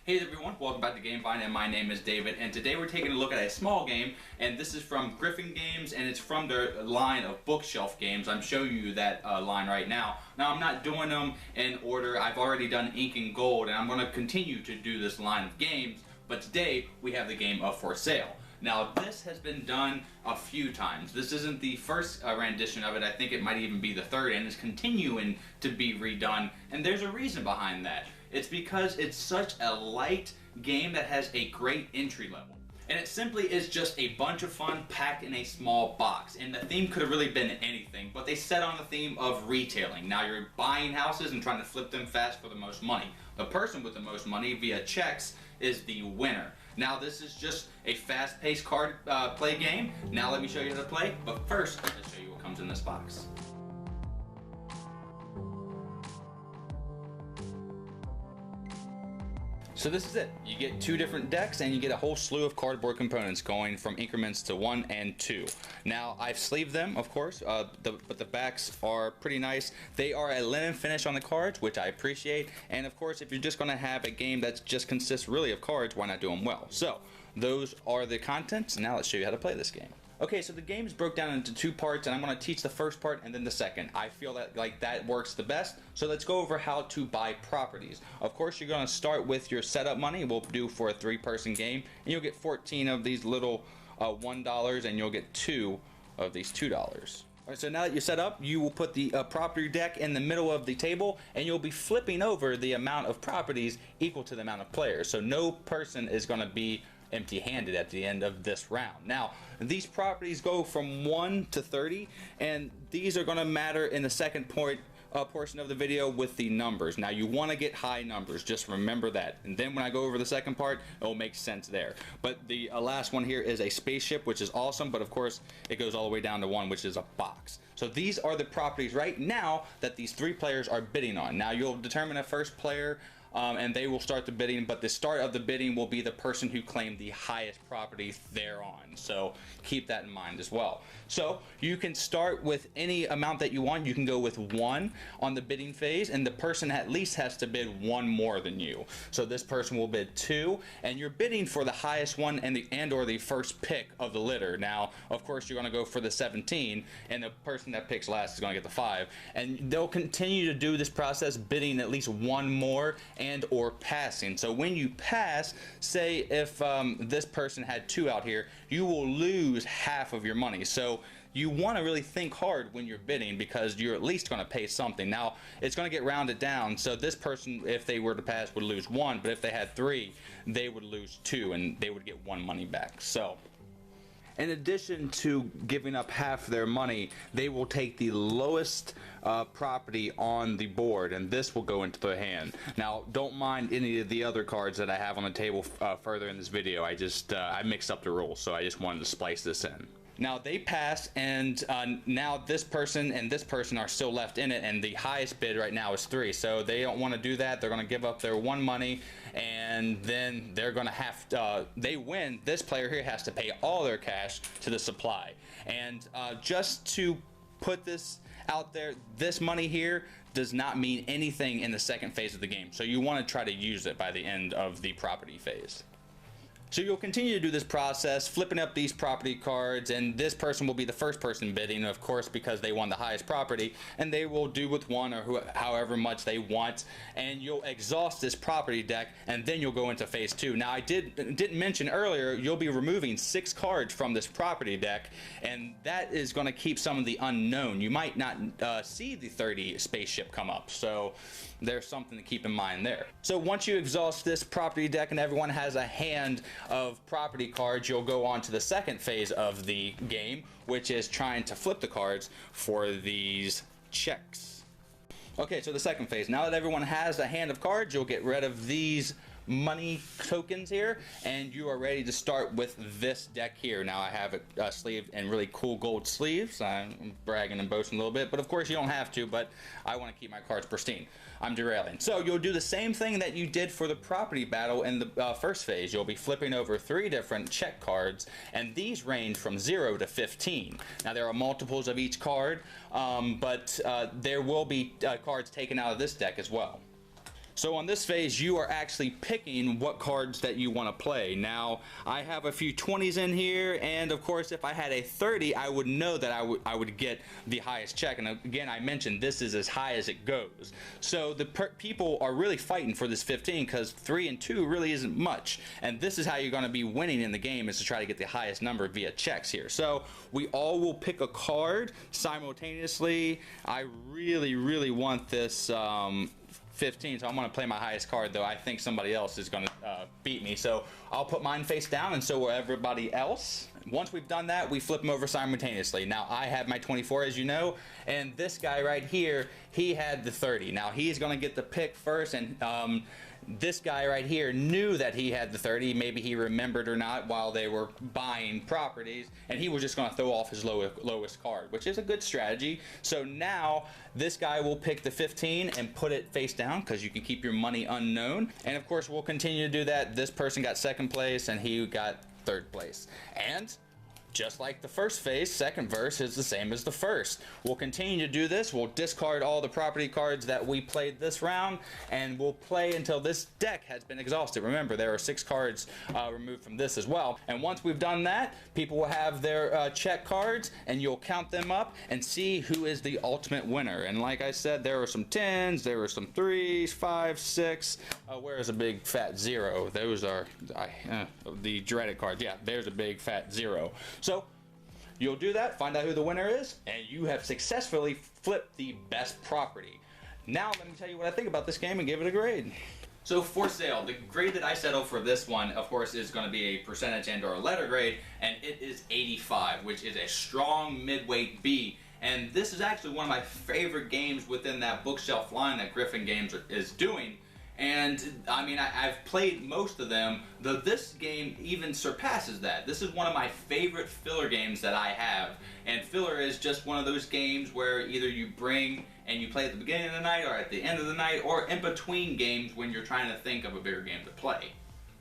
Hey everyone, welcome back to GameFind, and my name is David, and today we're taking a look at a small game, and this is from Griffin Games, and it's from their line of bookshelf games. I'm showing you that line right now. Now I'm not doing them in order. I've already done Ink and Gold, and I'm going to continue to do this line of games, but today we have the game of For Sale. Now this has been done a few times. This isn't the first rendition of it. I think it might even be the third, and it's continuing to be redone, and there's a reason behind that. It's because it's such a light game that has a great entry level. And it simply is just a bunch of fun packed in a small box. And the theme could have really been anything, but they set on the theme of retailing. Now you're buying houses and trying to flip them fast for the most money. The person with the most money via checks is the winner. Now this is just a fast-paced card play game. Now let me show you how to play, but first let's show you what comes in this box. So this is it. You get two different decks and you get a whole slew of cardboard components going from increments to 1 and 2. Now I've sleeved them, of course, but the backs are pretty nice. They are a linen finish on the cards, which I appreciate. And of course, if you're just going to have a game that just consists really of cards, why not do them well? So those are the contents. Now let's show you how to play this game. Okay, so the game is broke down into two parts, and I'm going to teach the first part and then the second. I feel that that works the best. So let's go over how to buy properties. Of course, you're going to start with your setup money. We'll do for a 3-person game, and you'll get 14 of these little $1, and you'll get 2 of these $2. Alright, so now that you're set up, you will put the property deck in the middle of the table, and you'll be flipping over the amount of properties equal to the amount of players. So no person is going to be empty-handed at the end of this round. Now these properties go from 1 to 30, and these are going to matter in the second portion of the video with the numbers. Now you want to get high numbers, just remember that, and then when I go over the second part it will make sense there. But the last one here is a spaceship, which is awesome, but of course it goes all the way down to 1, which is a box. So these are the properties right now that these 3 players are bidding on. Now you'll determine a first player, and they will start the bidding, but the start of the bidding will be the person who claimed the highest property thereon. So keep that in mind as well. So you can start with any amount that you want. You can go with 1 on the bidding phase, and the person at least has to bid 1 more than you. So this person will bid 2, and you're bidding for the highest one and or the first pick of the litter. Now of course you're going to go for the 17, and the person that picks last is going to get the 5, and they'll continue to do this process, bidding at least 1 more and or passing. So when you pass, say if this person had 2 out here, you will lose half of your money. So you want to really think hard when you're bidding, because you're at least going to pay something. Now it's going to get rounded down, so this person, if they were to pass, would lose 1, but if they had 3, they would lose 2, and they would get 1 money back. So in addition to giving up half their money, they will take the lowest property on the board, and this will go into their hand. Now don't mind any of the other cards that I have on the table further in this video. I mixed up the rules, so I just wanted to splice this in. Now they pass, and now this person and this person are still left in it, and the highest bid right now is 3. So they don't want to do that. They're going to give up their 1 money, and then they're going to have to, they win. This player here has to pay all their cash to the supply. And just to put this out there, this money here does not mean anything in the second phase of the game. So you want to try to use it by the end of the property phase. So you'll continue to do this process, flipping up these property cards, and this person will be the first person bidding, of course, because they won the highest property, and they will do with 1 or however much they want, and you'll exhaust this property deck, and then you'll go into phase 2. Now I didn't mention earlier, you'll be removing 6 cards from this property deck, and that is going to keep some of the unknown. You might not see the 30 spaceship come up, so there's something to keep in mind there. So once you exhaust this property deck and everyone has a hand of property cards, you'll go on to the second phase of the game, which is trying to flip the cards for these checks. Okay, so the second phase. Now that everyone has a hand of cards, you'll get rid of these money tokens here, and you are ready to start with this deck here. Now I have it sleeved in really cool gold sleeves. I'm bragging and boasting a little bit, but of course you don't have to, but I want to keep my cards pristine. I'm derailing. So you'll do the same thing that you did for the property battle in the first phase. You'll be flipping over 3 different check cards, and these range from 0 to 15. Now there are multiples of each card, but there will be cards taken out of this deck as well. So on this phase, you are actually picking what cards that you want to play. Now, I have a few 20s in here, and of course, if I had a 30, I would know that I would get the highest check. And again, I mentioned this is as high as it goes. So the people are really fighting for this 15 because 3 and 2 really isn't much. And this is how you're going to be winning in the game, is to try to get the highest number via checks here. So we all will pick a card simultaneously. I really want this 15, so I'm going to play my highest card, though I think somebody else is going to beat me. So I'll put mine face down, and so will everybody else. Once we've done that, we flip them over simultaneously. Now, I have my 24, as you know, and this guy right here, he had the 30. Now, he's going to get the pick first, and this guy right here knew that he had the 30. Maybe he remembered or not while they were buying properties, and he was just going to throw off his lowest card, which is a good strategy. So now this guy will pick the 15 and put it face down, because you can keep your money unknown. And of course, we'll continue to do that. This person got second place, and he got third place. And just like the first phase, second verse is the same as the first. We'll continue to do this. We'll discard all the property cards that we played this round, and we'll play until this deck has been exhausted. Remember, there are 6 cards removed from this as well. And once we've done that, people will have their check cards, and you'll count them up and see who is the ultimate winner. And like I said, there were some 10s, there were some 3s, 5s, 6. Where's a big fat 0? Those are the dreaded cards. Yeah, there's a big fat 0. So you'll do that, find out who the winner is, and you have successfully flipped the best property. Now let me tell you what I think about this game and give it a grade. So for sale, the grade that I settled for this one, of course, is going to be a percentage and or a letter grade, and it is 85, which is a strong midweight B. And this is actually one of my favorite games within that bookshelf line that Griffin Games is doing. And I mean, I've played most of them, though this game even surpasses that. This is one of my favorite filler games that I have. And filler is just one of those games where either you bring and you play at the beginning of the night or at the end of the night, or in between games when you're trying to think of a bigger game to play.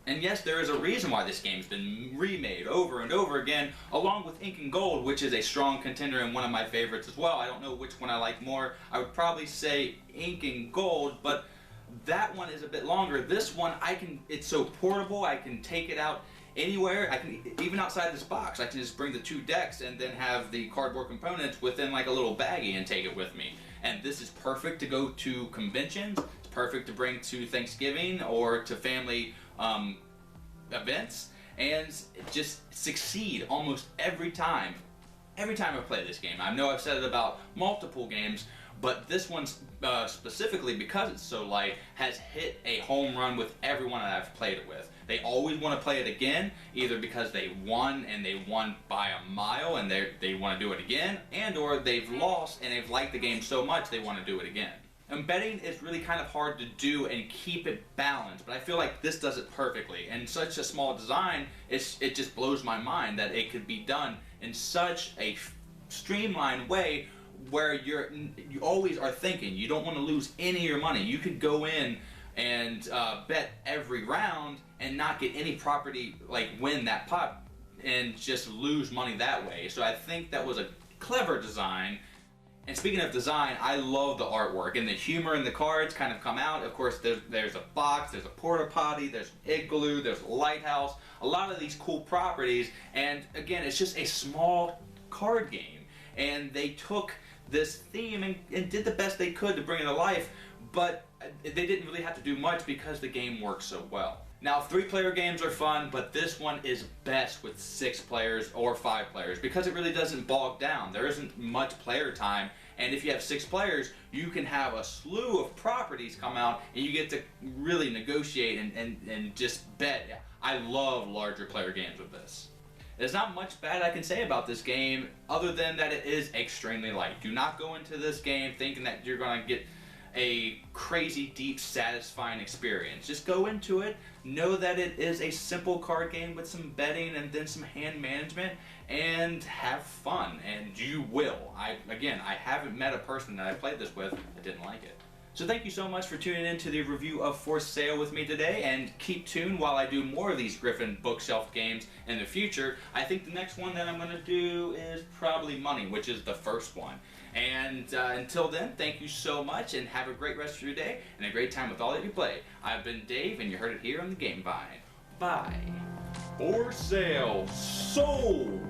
And yes, there is a reason why this game's been remade over and over again, along with Ink and Gold, which is a strong contender and one of my favorites as well. I don't know which one I like more. I would probably say Ink and Gold, but that one is a bit longer. This one, it's so portable, I can take it out anywhere. I can, even outside this box, I can just bring the 2 decks and then have the cardboard components within like a little baggie and take it with me. And this is perfect to go to conventions. It's perfect to bring to Thanksgiving or to family events, and just succeed almost every time. Every time I play this game. I know I've said it about multiple games, but this one specifically, because it's so light, has hit a home run with everyone that I've played it with. They always want to play it again, either because they won and they won by a mile and they want to do it again, and or they've lost and they've liked the game so much they want to do it again. And betting is really kind of hard to do and keep it balanced, but I feel like this does it perfectly. And such a small design, it just blows my mind that it could be done in such a streamlined way where you always are thinking you don't want to lose any of your money. You could go in and bet every round and not get any property, like win that pot, and just lose money that way. So I think that was a clever design. And speaking of design, I love the artwork, and the humor in the cards kind of come out. Of course, there's a box, there's a porta potty, there's an igloo, there's a lighthouse, a lot of these cool properties. And again, it's just a small card game, and they took this theme and did the best they could to bring it to life, but they didn't really have to do much because the game works so well. Now, 3-player games are fun, but this one is best with 6 players or 5 players because it really doesn't bog down. There isn't much player time, and if you have 6 players, you can have a slew of properties come out, and you get to really negotiate and just bet. I love larger player games with this. There's not much bad I can say about this game other than that it is extremely light. Do not go into this game thinking that you're going to get a crazy, deep, satisfying experience. Just go into it, know that it is a simple card game with some betting and then some hand management, and have fun, and you will. Again, I haven't met a person that I played this with that didn't like it. So thank you so much for tuning in to the review of For Sale with me today, and keep tuned while I do more of these Griffin bookshelf games in the future. I think the next one that I'm going to do is probably Money, which is the first one. And until then, thank you so much, and have a great rest of your day, and a great time with all that you play. I've been Dave, and you heard it here on the Game Vine. Bye. For Sale, sold!